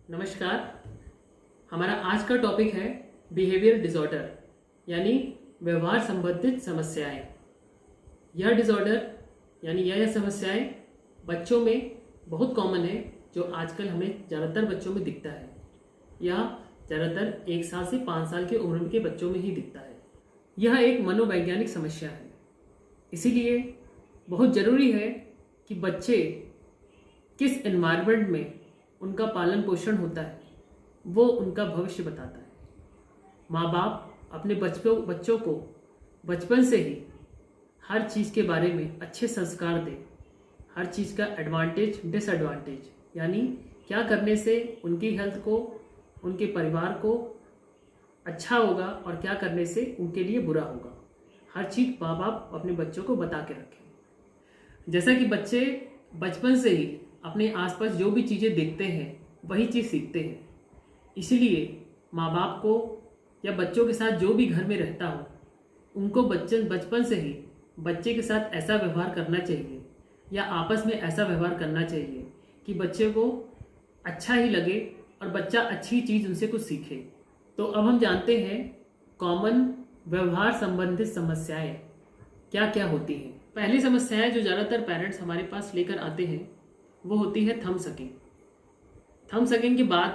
नमस्कार। हमारा आज का टॉपिक है बिहेवियर डिसऑर्डर यानी व्यवहार संबंधित समस्याएं। यह डिसऑर्डर यानी यह समस्याएं बच्चों में बहुत कॉमन है, जो आजकल हमें ज़्यादातर बच्चों में दिखता है। यह ज़्यादातर 1 साल से 5 साल की उम्र के बच्चों में ही दिखता है। यह एक मनोवैज्ञानिक समस्या है, इसीलिए बहुत ज़रूरी है कि बच्चे किस एनवायरनमेंट में उनका पालन पोषण होता है वो उनका भविष्य बताता है। माँ बाप अपने बच्चों को बचपन से ही हर चीज़ के बारे में अच्छे संस्कार दें। हर चीज़ का एडवांटेज डिसएडवांटेज यानी क्या करने से उनकी हेल्थ को, उनके परिवार को अच्छा होगा और क्या करने से उनके लिए बुरा होगा, हर चीज़ माँ बाप अपने बच्चों को बता के रखें। जैसा कि बच्चे बचपन से ही अपने आसपास जो भी चीज़ें देखते हैं वही चीज़ सीखते हैं, इसलिए माँ बाप को या बच्चों के साथ जो भी घर में रहता हो उनको बचपन से ही बच्चे के साथ ऐसा व्यवहार करना चाहिए या आपस में ऐसा व्यवहार करना चाहिए कि बच्चे को अच्छा ही लगे और बच्चा अच्छी चीज़ उनसे कुछ सीखे। तो अब हम जानते हैं कॉमन व्यवहार संबंधित समस्याएं क्या क्या होती हैं। पहली समस्याएं जो ज़्यादातर पेरेंट्स हमारे पास लेकर आते हैं वो होती है थंब सकिंग। थंब सकिंग के बाद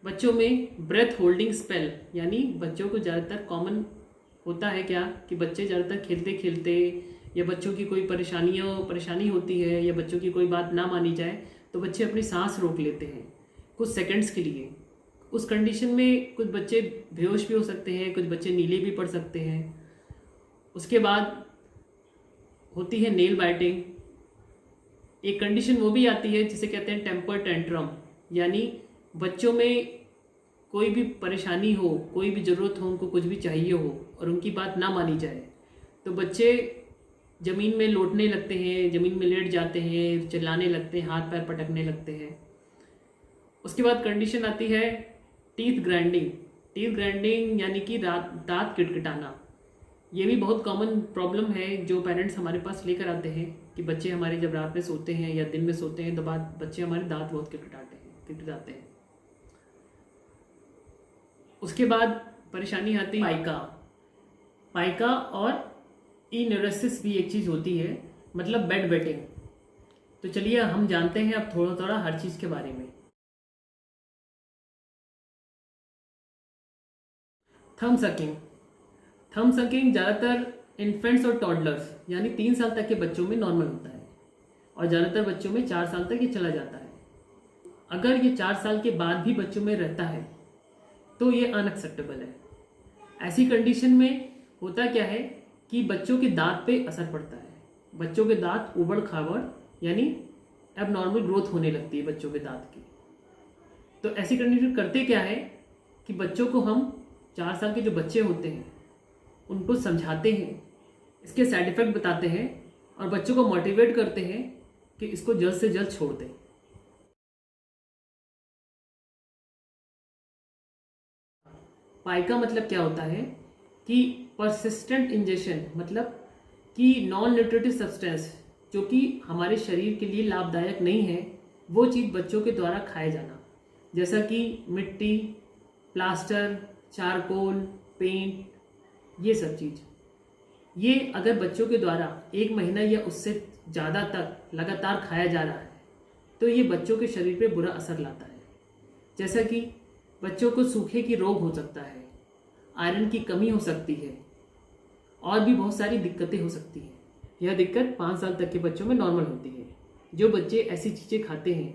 बच्चों में ब्रेथ होल्डिंग स्पेल, यानी बच्चों को ज़्यादातर कॉमन होता है क्या कि बच्चे ज़्यादातर खेलते खेलते या बच्चों की कोई परेशानी होती है या बच्चों की कोई बात ना मानी जाए तो बच्चे अपनी सांस रोक लेते हैं कुछ सेकंड्स के लिए। उस कंडीशन में कुछ बच्चे बेहोश भी हो सकते हैं, कुछ बच्चे नीले भी पड़ सकते हैं। उसके बाद होती है नेल बाइटिंग। एक कंडीशन वो भी आती है जिसे कहते हैं टेम्पर टेंट्रम, यानी बच्चों में कोई भी परेशानी हो, कोई भी ज़रूरत हो, उनको कुछ भी चाहिए हो और उनकी बात ना मानी जाए तो बच्चे ज़मीन में लौटने लगते हैं, ज़मीन में लेट जाते हैं, चिल्लाने लगते हैं, हाथ पैर पटकने लगते हैं। उसके बाद कंडीशन आती है टीथ ग्राइंडिंग। टीथ ग्राइंडिंग यानी कि दांत किटकिटाना। ये भी बहुत कॉमन प्रॉब्लम है जो पेरेंट्स हमारे पास लेकर आते हैं कि बच्चे हमारे जब रात में सोते हैं या दिन में सोते हैं तो बच्चे हमारे दांत बहुत किटकिटाते हैं। उसके बाद परेशानी आती है पाइका और इन्यूरेसिस भी एक चीज़ होती है, मतलब बेड वेटिंग। तो चलिए हम जानते हैं अब थोड़ा थोड़ा हर चीज़ के बारे में। थंब सकिंग ज़्यादातर इन्फेंट्स और टॉडलर्स यानी 3 साल तक के बच्चों में नॉर्मल होता है और ज़्यादातर बच्चों में 4 साल तक ये चला जाता है। अगर ये 4 साल के बाद भी बच्चों में रहता है तो ये अनएक्सेप्टेबल है। ऐसी कंडीशन में होता क्या है कि बच्चों के दांत पे असर पड़ता है। बच्चों के दांत उबड़ खाबड़ यानी एबनॉर्मल ग्रोथ होने लगती है बच्चों के दांत की। तो ऐसी कंडीशन करते क्या है कि बच्चों को हम 4 साल के जो बच्चे होते हैं उनको समझाते हैं, इसके साइड इफ़ेक्ट बताते हैं और बच्चों को मोटिवेट करते हैं कि इसको जल्द से जल्द छोड़ दें। पाइका मतलब क्या होता है कि परसिस्टेंट इंजेक्शन, मतलब कि नॉन न्यूट्रिटिव सब्सटेंस जो कि हमारे शरीर के लिए लाभदायक नहीं है वो चीज़ बच्चों के द्वारा खाया जाना, जैसा कि मिट्टी, प्लास्टर, चारकोल, पेंट, ये सब चीज़। ये अगर बच्चों के द्वारा 1 महीना या उससे ज़्यादा तक लगातार खाया जा रहा है तो ये बच्चों के शरीर पे बुरा असर लाता है। जैसा कि बच्चों को सूखे की रोग हो सकता है, आयरन की कमी हो सकती है और भी बहुत सारी दिक्कतें हो सकती हैं। यह दिक्कत 5 साल तक के बच्चों में नॉर्मल होती है। जो बच्चे ऐसी चीज़ें खाते हैं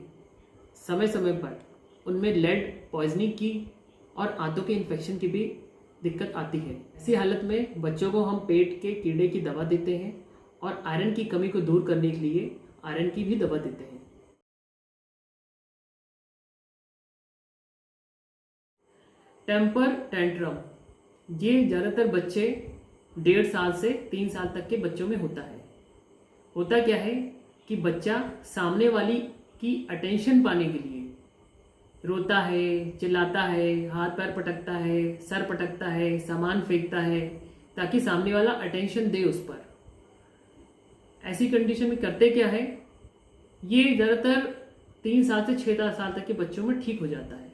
समय समय पर उनमें लेड पॉइजनिंग की और आंतों के इन्फेक्शन की भी दिक्कत आती है। ऐसी हालत में बच्चों को हम पेट के कीड़े की दवा देते हैं और आयरन की कमी को दूर करने के लिए आयरन की भी दवा देते हैं। टेम्पर टेंट्रम ये ज़्यादातर बच्चे 1.5 साल से 3 साल तक के बच्चों में होता है। होता क्या है कि बच्चा सामने वाली की अटेंशन पाने के लिए रोता है, चिल्लाता है, हाथ पैर पटकता है, सर पटकता है, सामान फेंकता है ताकि सामने वाला अटेंशन दे उस पर। ऐसी कंडीशन में करते क्या है, ये ज़्यादातर 3 साल से 6 साल तक के बच्चों में ठीक हो जाता है।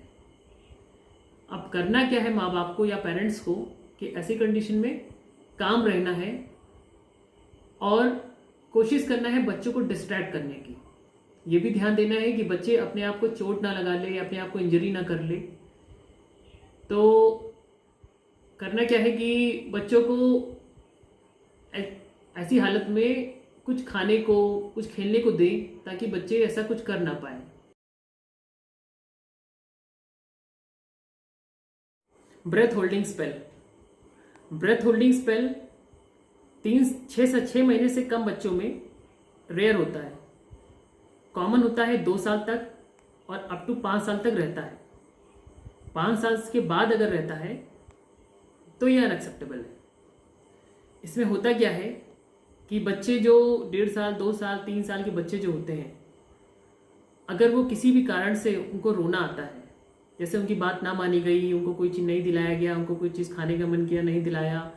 अब करना क्या है माँ बाप को या पेरेंट्स को कि ऐसी कंडीशन में काम रहना है और कोशिश करना है बच्चों को डिस्ट्रैक्ट करने की। ये भी ध्यान देना है कि बच्चे अपने आप को चोट ना लगा ले, अपने आप को इंजरी ना कर ले। तो करना क्या है कि बच्चों को ऐसी हालत में कुछ खाने को, कुछ खेलने को दें ताकि बच्चे ऐसा कुछ कर ना पाए। Breath holding spell. Breath holding spell 6 महीने से कम बच्चों में रेयर होता है। कॉमन होता है 2 साल तक और अप टू 5 साल तक रहता है। 5 साल के बाद अगर रहता है तो यह अनएक्सेप्टेबल है। इसमें होता क्या है कि बच्चे जो 1.5 साल, 2 साल, 3 साल के बच्चे जो होते हैं, अगर वो किसी भी कारण से उनको रोना आता है, जैसे उनकी बात ना मानी गई, उनको कोई चीज़ नहीं दिलाया गया, उनको कोई चीज़ खाने का मन किया नहीं दिलाया,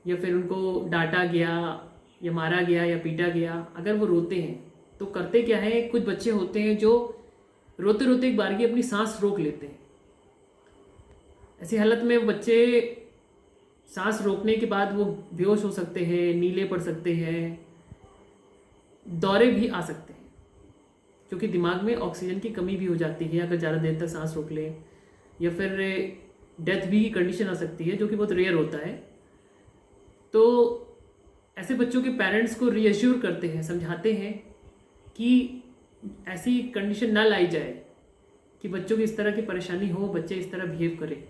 या फिर उनको डांटा गया या मारा गया या पीटा गया, अगर वो रोते हैं तो करते क्या है, कुछ बच्चे होते हैं जो रोते रोते एक बार की अपनी सांस रोक लेते हैं। ऐसी हालत में बच्चे सांस रोकने के बाद वो बेहोश हो सकते हैं, नीले पड़ सकते हैं, दौरे भी आ सकते हैं, क्योंकि दिमाग में ऑक्सीजन की कमी भी हो जाती है अगर ज़्यादा देर तक सांस रोक लें, या फिर डेथ भी कंडीशन आ सकती है जो कि बहुत रेयर होता है। तो ऐसे बच्चों के पेरेंट्स को रीअश्योर करते हैं, समझाते हैं कि ऐसी कंडीशन ना लाई जाए कि बच्चों की इस तरह की परेशानी हो, बच्चे इस तरह बिहेव करें।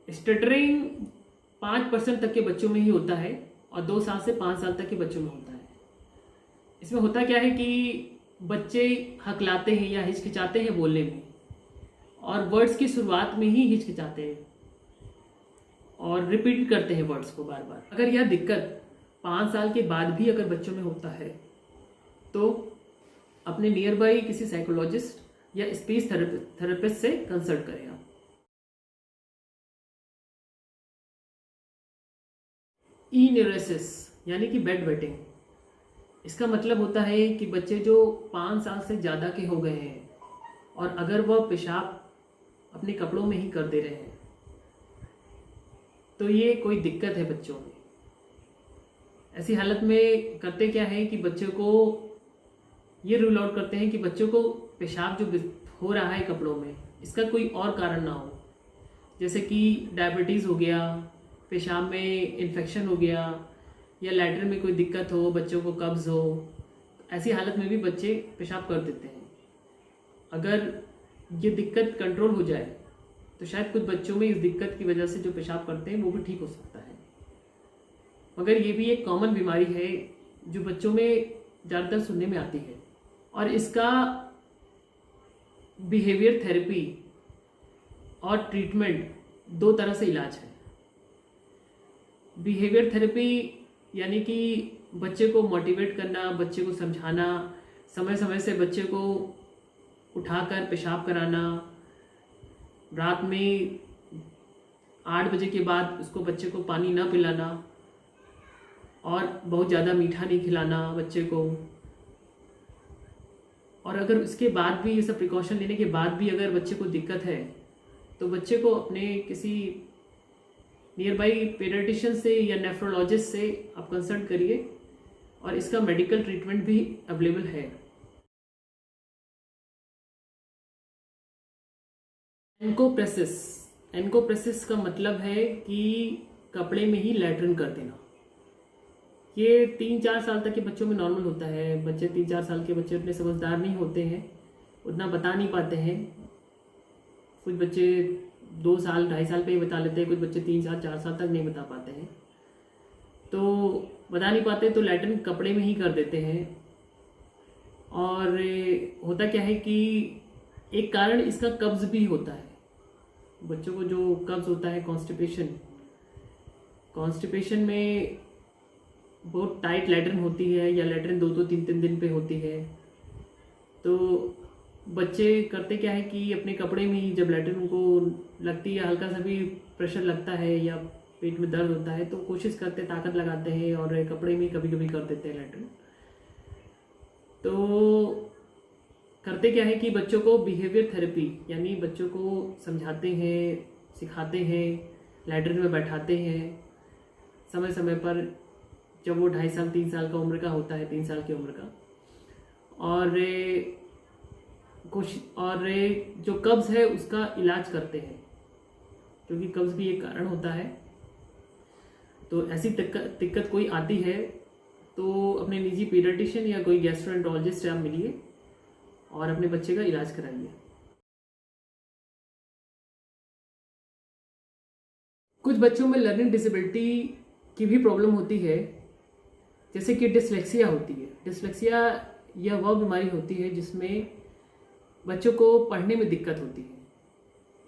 स्टटरिंग 5% तक के बच्चों में ही होता है और 2 साल से 5 साल तक के बच्चों में होता है। इसमें होता क्या है कि बच्चे हकलाते हैं या हिचकिचाते हैं बोलने में, और वर्ड्स की शुरुआत में ही हिचकिचाते हैं और रिपीट करते हैं वर्ड्स को बार बार। अगर यह दिक्कत 5 साल के बाद भी अगर बच्चों में होता है तो अपने नियर बाई किसी साइकोलॉजिस्ट या स्पीच थेरेपिस्ट से कंसल्ट करें आप। इन्यूरेसिस यानी कि बेड वेटिंग। इसका मतलब होता है कि बच्चे जो 5 साल से ज़्यादा के हो गए हैं और अगर वह पेशाब अपने कपड़ों में ही कर दे रहे हैं तो ये कोई दिक्कत है बच्चों में। ऐसी हालत में करते क्या है कि बच्चों को ये रूल आउट करते हैं कि बच्चों को पेशाब जो हो रहा है कपड़ों में, इसका कोई और कारण ना हो, जैसे कि डायबिटीज़ हो गया, पेशाब में इन्फेक्शन हो गया, या लैट्रिन में कोई दिक्कत हो, बच्चों को कब्ज हो। ऐसी हालत में भी बच्चे पेशाब कर देते हैं। अगर ये दिक्कत कंट्रोल हो जाए तो शायद कुछ बच्चों में इस दिक्कत की वजह से जो पेशाब करते हैं वो भी ठीक हो सकता है। मगर ये भी एक कॉमन बीमारी है जो बच्चों में ज़्यादातर सुनने में आती है, और इसका बिहेवियर थेरेपी और ट्रीटमेंट 2 तरह से इलाज है। बिहेवियर थेरेपी यानी कि बच्चे को मोटिवेट करना, बच्चे को समझाना, समय समय से बच्चे को उठाकर पेशाब कराना, रात में 8 बजे के बाद उसको बच्चे को पानी ना पिलाना और बहुत ज़्यादा मीठा नहीं खिलाना बच्चे को। और अगर उसके बाद भी ये सब प्रिकॉशन लेने के बाद भी अगर बच्चे को दिक्कत है तो बच्चे को अपने किसी नियर बाई पेडियाट्रिशियन से या नेफ्रोलॉजिस्ट से आप कंसल्ट करिए, और इसका मेडिकल ट्रीटमेंट भी अवेलेबल है। एनकोप्रेसिस का मतलब है कि कपड़े में ही लैट्रिन कर देना। ये 3-4 साल तक के बच्चों में नॉर्मल होता है। बच्चे 3-4 साल के बच्चे उतने समझदार नहीं होते हैं, उतना बता नहीं पाते हैं। कुछ बच्चे 2 साल 2.5 साल पे ही बता लेते हैं, कुछ बच्चे 3 साल 4 साल तक नहीं बता पाते हैं। तो बता नहीं पाते तो लैट्रिन कपड़े में ही कर देते हैं। और होता क्या है कि एक कारण इसका कब्ज़ भी होता है। बच्चों को जो कब्ज़ होता है, कॉन्स्टिपेशन में बहुत टाइट लैट्रिन होती है, या लैट्रिन 2-2 3-3 दिन पे होती है। तो बच्चे करते क्या है कि अपने कपड़े में ही जब लैट्रिन उनको लगती है, हल्का सा भी प्रेशर लगता है या पेट में दर्द होता है तो कोशिश करते ताकत लगाते हैं और कपड़े में कभी कभी कर देते हैं लैट्रिन। तो करते क्या है कि बच्चों को बिहेवियर थेरेपी यानी बच्चों को समझाते हैं, सिखाते हैं, लैट्रिन में बैठाते हैं समय समय पर, जब वो 2.5 साल 3 साल का उम्र का होता है, 3 साल की उम्र का। और जो कब्ज़ है उसका इलाज करते हैं, क्योंकि कब्ज़ भी एक कारण होता है। तो ऐसी दिक्कत कोई आती है तो अपने निजी पीडियाट्रिशियन या कोई गैस्ट्रोएंटरोलॉजिस्ट से आप मिलिए और अपने बच्चे का इलाज कराइए। कुछ बच्चों में लर्निंग डिसेबिलिटी की भी प्रॉब्लम होती है, जैसे कि डिसलेक्सिया होती है। डिसलेक्सिया यह वह बीमारी होती है जिसमें बच्चों को पढ़ने में दिक्कत होती है।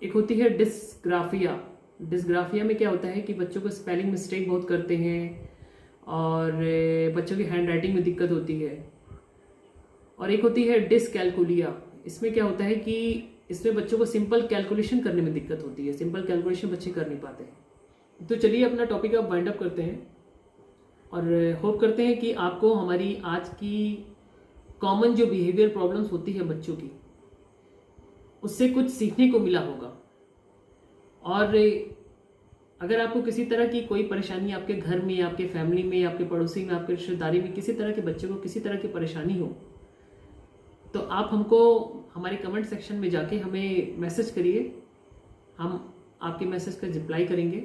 एक होती है डिस्ग्राफिया। डिस्ग्राफिया में क्या होता है कि बच्चों को स्पेलिंग मिस्टेक बहुत करते हैं और बच्चों की हैंड राइटिंग में दिक्कत होती है। और एक होती है डिसकैलकुलिया। इसमें क्या होता है कि इसमें बच्चों को सिंपल कैलकुलेशन करने में दिक्कत होती है, सिंपल कैलकुलेशन बच्चे कर नहीं पाते हैं। तो चलिए अपना टॉपिक अब वाइंड अप करते हैं और होप करते हैं कि आपको हमारी आज की कॉमन जो बिहेवियर प्रॉब्लम्स होती है बच्चों की, उससे कुछ सीखने को मिला होगा। और अगर आपको किसी तरह की कोई परेशानी आपके घर में, आपके फैमिली में, आपके पड़ोसी में, आपके रिश्तेदारी में किसी तरह के बच्चे को किसी तरह की परेशानी हो, तो आप हमको हमारे कमेंट सेक्शन में जाके हमें मैसेज करिए। हम आपके मैसेज का रिप्लाई करेंगे।